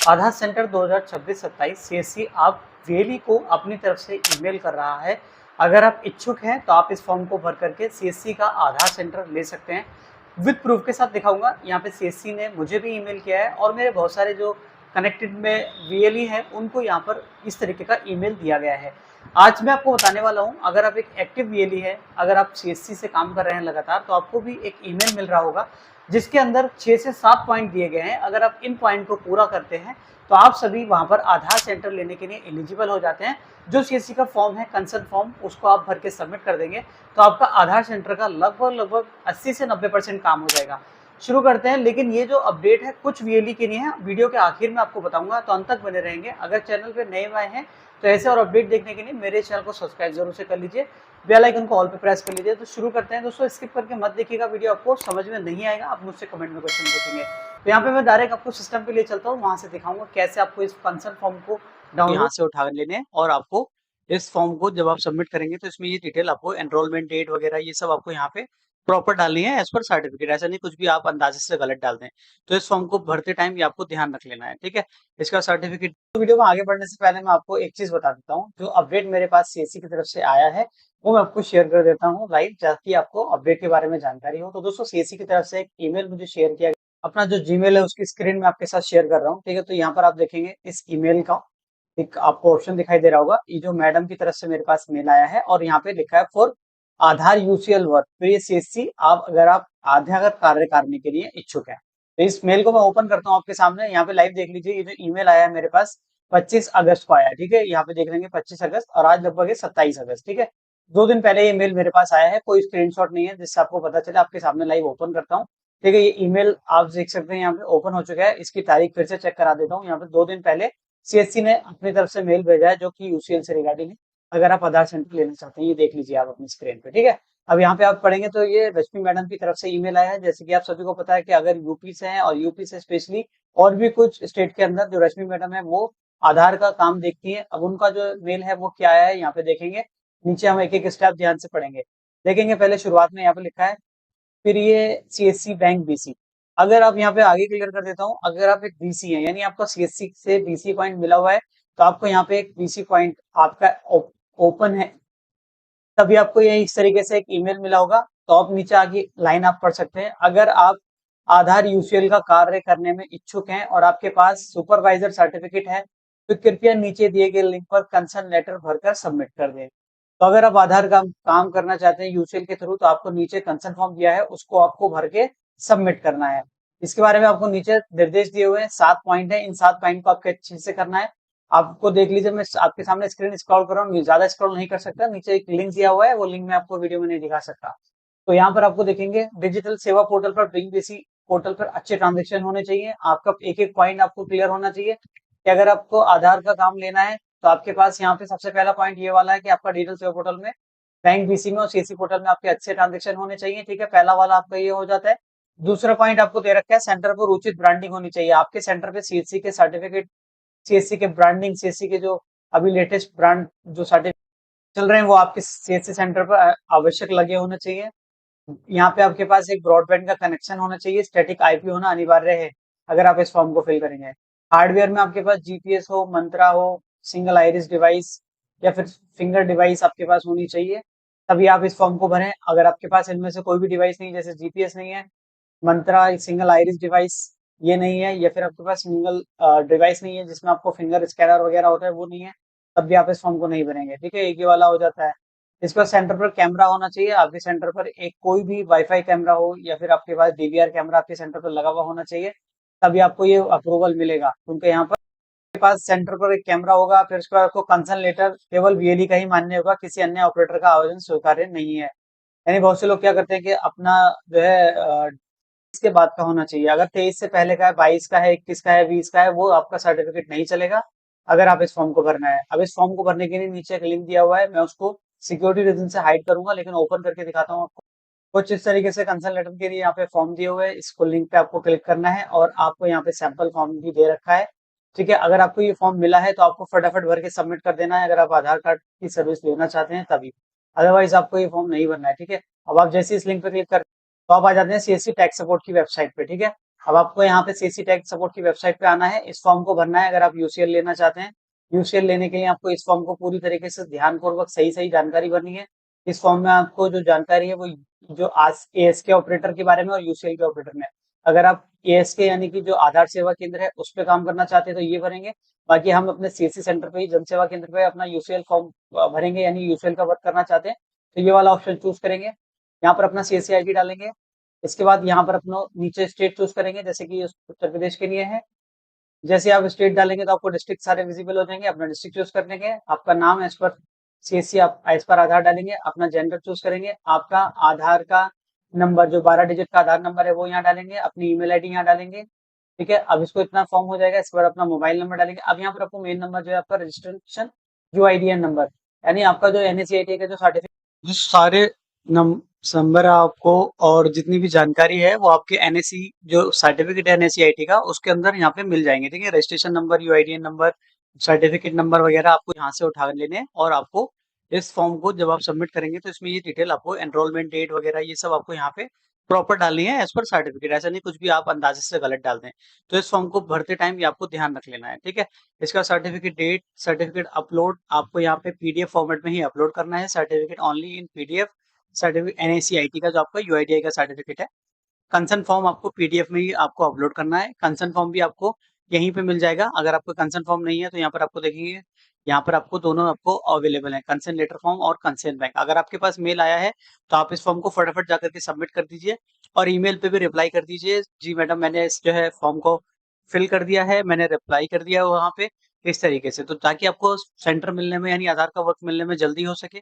आधार centre 2026-27 CSC आप VLE को अपनी तरफ से ईमेल कर रहा है। अगर आप इच्छुक हैं तो आप इस फॉर्म को भर करके सीएससी का आधार सेंटर ले सकते हैं। विद प्रूफ के साथ दिखाऊंगा। यहाँ पे सीएससी ने मुझे भी ईमेल किया है और मेरे बहुत सारे जो कनेक्टेड में वीएलई है उनको यहाँ पर इस तरीके का ईमेल दिया गया है। आज मैं आपको बताने वाला हूँ, अगर आप एक एक्टिव वीएलई है, अगर आप सीएससी से काम कर रहे हैं लगातार, तो आपको भी एक ईमेल मिल रहा होगा जिसके अंदर 6 से 7 पॉइंट दिए गए हैं। अगर आप इन पॉइंट को पूरा करते हैं तो आप सभी वहां पर आधार सेंटर लेने के लिए एलिजिबल हो जाते हैं। जो सीएससी का फॉर्म है, कंसर्न फॉर्म, उसको आप भर के सबमिट कर देंगे तो आपका आधार सेंटर का लगभग 80 से 90% काम हो जाएगा। शुरू करते हैं। लेकिन ये जो अपडेट है कुछ वीएलई के लिए है, वीडियो के आखिर में आपको बताऊंगा, तो अंत तक बने रहेंगे। अगर चैनल पे नए आए हैं तो ऐसे और अपडेट देखने के लिए मेरे चैनल को सब्सक्राइब जरूर से कर लीजिए, बेल आइकन को ऑल पे प्रेस कर लीजिए। तो शुरू करते हैं दोस्तों। स्किप करके मत देखिएगा, वीडियो आपको समझ में नहीं आएगा, आप मुझसे कमेंट में क्वेश्चन पूछेंगे। तो यहाँ पे मैं डायरेक्ट आपको सिस्टम पे ले चलता हूँ, वहां से दिखाऊंगा कैसे आपको इस कंसर्न फॉर्म को डाउनलोड यहाँ से उठा लेने हैं। और आपको इस फॉर्म को जब आप सबमिट करेंगे तो इसमें ये डिटेल आपको एनरोलमेंट डेट वगैरह ये सब आपको यहाँ पे प्रॉपर डालनी है एज पर सर्टिफिकेट। ऐसा नहीं कुछ भी आप अंदाजे से गलत डाल दें। तो इस फॉर्म को भरते टाइम ये आपको ध्यान रख लेना है, ठीक है। इसका सर्टिफिकेट। तो वीडियो में आगे बढ़ने से पहले मैं आपको एक चीज बता देता हूँ, जो अपडेट मेरे पास सीएससी की तरफ से आया है वो मैं आपको शेयर कर देता हूँ लाइव, ताकि आपको अपडेट के बारे में जानकारी हो। तो दोस्तों सीएससी की तरफ से एक ईमेल मुझे शेयर किया गया, अपना जो जीमेल है उसकी स्क्रीन में आपके साथ शेयर कर रहा हूँ, ठीक है। तो यहाँ पर आप देखेंगे इस ईमेल का एक आपको ऑप्शन दिखाई दे रहा होगा, ये जो मैडम की तरफ से मेरे पास मेल आया है और यहाँ पे लिखा है फॉर आधार यूसीएल वर्क। तो ये सीएससी आप अगर आप आधार कार्य करने के लिए इच्छुक है, तो इस मेल को मैं ओपन करता हूँ आपके सामने। यहाँ पे लाइव देख लीजिए, ये जो ईमेल आया है मेरे पास 25 अगस्त को आया है, ठीक है। यहाँ पे देख लेंगे 25 अगस्त और आज लगभग 27 अगस्त, ठीक है। 2 दिन पहले ये मेल मेरे पास आया है, कोई स्क्रीनशॉट नहीं है जिससे आपको पता चले। आपके सामने लाइव ओपन करता हूँ, ठीक है। ये ईमेल आप देख सकते हैं यहाँ पे ओपन हो चुका है। इसकी तारीख फिर से चेक करा देता हूँ। यहाँ पे 2 दिन पहले सीएससी ने अपनी तरफ से मेल भेजा है जो कि यूसीएल से रिगार्डिंग है। अगर आप आधार सेंटर लेना चाहते हैं, ये देख लीजिए आप अपनी स्क्रीन पे, ठीक है। अब यहाँ पे आप पढ़ेंगे तो ये रश्मि मैडम की तरफ से ईमेल आया है। जैसे कि आप सभी को पता है कि अगर यूपी से हैं और यूपी से स्पेशली और भी कुछ स्टेट के अंदर जो रश्मि मैडम है वो आधार का काम देखती है। अब उनका जो मेल है वो क्या है यहाँ पे देखेंगे। नीचे हम एक एक स्टेप ध्यान से पढ़ेंगे, देखेंगे। पहले शुरुआत में यहाँ पे लिखा है, फिर ये सीएससी बैंक बीसी। अगर आप यहाँ पे आगे क्लियर कर देता हूँ, अगर आप एक बीसी है यानी आपका सीएससी से बीसी पॉइंट मिला हुआ है, तो आपको यहाँ पे एक बीसी पॉइंट आपका ओपन है, तभी आपको ये इस तरीके से एक ईमेल मिला होगा। तो आप नीचे आगे लाइन आप पढ़ सकते हैं, अगर आप आधार यूसीएल का कार्य करने में इच्छुक हैं और आपके पास सुपरवाइजर सर्टिफिकेट है तो कृपया नीचे दिए गए लिंक पर कंसर्न लेटर भरकर सबमिट कर दें। तो अगर आप आधार का काम करना चाहते हैं यूसीएल के थ्रू, तो आपको नीचे कंसर्न फॉर्म दिया है, उसको आपको भर के सबमिट करना है। इसके बारे में आपको नीचे निर्देश दिए हुए हैं, 7 पॉइंट है। इन 7 पॉइंट को आपके अच्छे से करना है। आपको देख लीजिए, मैं आपके सामने स्क्रीन स्क्रॉल कर रहा हूँ, ज्यादा स्क्रॉल नहीं कर सकता। नीचे एक लिंक दिया हुआ है, वो लिंक मैं आपको वीडियो में नहीं दिखा सकता। तो यहाँ पर आपको देखेंगे डिजिटल सेवा पोर्टल पर, बिंग बीसी पोर्टल पर अच्छे ट्रांजेक्शन होने चाहिए। आपका एक एक पॉइंट आपको क्लियर होना चाहिए कि अगर आपको आधार का काम लेना है तो आपके पास यहाँ पे सबसे पहला पॉइंट ये वाला है कि आपका डिजिटल सेवा पोर्टल में, बैंक बीसी में और सीएससी पोर्टल में आपके अच्छे ट्रांजेक्शन होने चाहिए, ठीक है। पहला वाला आपका ये हो जाता है। दूसरा पॉइंट आपको दे रखा है, सेंटर पर उचित ब्रांडिंग होनी चाहिए। आपके सेंटर पे सीएससी के सर्टिफिकेट, सीएससी के ब्रांडिंग, सीएससी के जो अभी लेटेस्ट ब्रांड जो सर्टिफिकेट चल रहे हैं वो आपके सीएससी सेंटर पर आवश्यक लगे होने चाहिए। यहाँ पे आपके पास एक ब्रॉडबैंड का कनेक्शन होना चाहिए, स्टैटिक आईपी होना अनिवार्य है अगर आप इस फॉर्म को फिल करेंगे। हार्डवेयर में आपके पास जीपीएस हो, मंत्रा हो, सिंगल आइरिस डिवाइस या फिर फिंगर डिवाइस आपके पास होनी चाहिए, तभी आप इस फॉर्म को भरें। अगर आपके पास इनमें से कोई भी डिवाइस नहीं, जैसे जीपीएस नहीं है, मंत्रा सिंगल आइरिस डिवाइस ये नहीं है, या फिर आपके पास सिंगल डिवाइस नहीं है जिसमें आपको फिंगर स्कैनर वगैरह होता है, वो नहीं है, तब भी आप इस फॉर्म को नहीं भरेंगे, ठीक है। एक ये वाला हो जाता है। इसके बाद सेंटर पर कैमरा होना चाहिए। आपके सेंटर पर एक कोई भी वाईफाई कैमरा हो या फिर आपके पास डीवीआर कैमरा आपके सेंटर पर लगा हुआ होना चाहिए, तभी आपको ये अप्रूवल मिलेगा। क्योंकि यहाँ पर आपके पास सेंटर पर एक कैमरा होगा, फिर उसके बाद आपको कंसर्न लेटर केवल वीएलई का ही मान्य होगा, किसी अन्य ऑपरेटर का आवेदन स्वीकार्य नहीं है। यानी बहुत से लोग क्या करते हैं कि अपना जो है इसके बाद का होना चाहिए। अगर 23 से पहले का है, 22 का है, 21 का है, 20 का है, वो आपका सर्टिफिकेट नहीं चलेगा अगर आप इस फॉर्म को भरना है। अब इस फॉर्म को भरने के लिए नीचे एक लिंक दिया हुआ है, मैं उसको सिक्योरिटी रीजन से हाइड करूंगा, लेकिन ओपन करके दिखाता हूँ आपको। कुछ इस तरीके से कंसर्न लेटर के लिए यहाँ पे फॉर्म दिए हुए हैं, इसको लिंक पे आपको क्लिक करना है और आपको यहाँ पे सैंपल फॉर्म भी दे रखा है, ठीक है। अगर आपको ये फॉर्म मिला है तो आपको फटाफट भर के सबमिट कर देना है, अगर आप आधार कार्ड की सर्विस लेना चाहते हैं तभी। अदरवाइज आपको ये फॉर्म नहीं भरना है, ठीक है। अब आप जैसे इस लिंक पे क्लिक कर तो आप आ जाते हैं सीएससी टैक्स सपोर्ट की वेबसाइट पे, ठीक है। अब आपको यहाँ पे सीसी टैक्स सपोर्ट की वेबसाइट पे आना है, इस फॉर्म को भरना है अगर आप यूसीएल लेना चाहते हैं। यूसीएल लेने के लिए आपको इस फॉर्म को पूरी तरीके से ध्यानपूर्वक सही जानकारी भरनी है। इस फॉर्म में आपको जो जानकारी है वो जो आज एएसके ऑपरेटर के बारे में और यूसीएल के ऑपरेटर में। अगर आप एएसके यानी कि जो आधार सेवा केंद्र है उस पर काम करना चाहते हैं तो ये भरेंगे। बाकी हम अपने सीएससी सेंटर पे ही जन सेवा केंद्र पे अपना यूसीएल फॉर्म भरेंगे, यानी यूसीएल का वर्क करना चाहते हैं तो ये वाला ऑप्शन चूज करेंगे। यहाँ पर अपना सीएससी आईडी डालेंगे। इसके बाद यहाँ पर अपना नीचे स्टेट चूज करेंगे, जैसे कि उत्तर प्रदेश के लिए है। जैसे आप स्टेट डालेंगे तो आपको डिस्ट्रिक्ट सारे विजिबल हो जाएंगे। अपना डिस्ट्रिक्ट चूज कर लेंगे, आपका नाम एज पर सीएससी आप एज पर आधार डालेंगे, अपना जेंडर चूज करेंगे, आपका आधार का नंबर जो 12 डिजिट का आधार नंबर है वो यहाँ डालेंगे, अपनी ईमेल आईडी यहाँ डालेंगे। ठीक है, अब इसको इतना फॉर्म हो जाएगा। इसके बाद अपना मोबाइल नंबर डालेंगे। अब यहाँ पर आपको मेन नंबर जो है आपका रजिस्ट्रेशन यूआईडीएन नंबर, यानी आपका जो एनएससीआईटी का जो सर्टिफिकेट, जो सारे नंबर आपको और जितनी भी जानकारी है वो आपके एनएससी जो सर्टिफिकेट है एनएससीआईटी का उसके अंदर यहाँ पे मिल जाएंगे। ठीक है, registration number, UIDN number, certificate number वगैरह आपको यहाँ से उठा लेने हैं। और आपको इस फॉर्म को जब आप सबमिट करेंगे तो इसमें ये डिटेल आपको एनरोलमेंट डेट वगैरह ये सब आपको यहाँ पे प्रॉपर डालनी है एज पर सर्टिफिकेट। ऐसा नहीं कुछ भी आप अंदाजे से गलत डाल दें। तो इस फॉर्म को भरते टाइम ये आपको ध्यान रख लेना है। ठीक है, इसका सर्टिफिकेट डेट, सर्टिफिकेट अपलोड आपको यहाँ पे पीडीएफ फॉर्मेट में ही अपलोड करना है। Certificate only in PDF. Certificate NACIT का जो आपका यूआईडीआई का सर्टिफिकेट है। कंसर्न फॉर्म आपको पीडीएफ में ही आपको अपलोड करना है। कंसर्न फॉर्म भी आपको यहीं पे मिल जाएगा। अगर आपको कंसर्न फॉर्म नहीं है तो यहाँ पर आपको देखेंगे, यहाँ पर आपको दोनों आपको अवेलेबल है, कंसर्न लेटर फॉर्म और कंसर्न बैंक। अगर आपके पास मेल आया है तो आप इस फॉर्म को फटाफट जाकर के सबमिट कर दीजिए और ईमेल पे भी रिप्लाई कर दीजिए, जी मैडम मैंने इस जो है फॉर्म को फिल कर दिया है, मैंने रिप्लाई कर दिया है वहाँ पे, इस तरीके से, तो ताकि आपको सेंटर मिलने में यानी आधार का वर्क मिलने में जल्दी हो सके।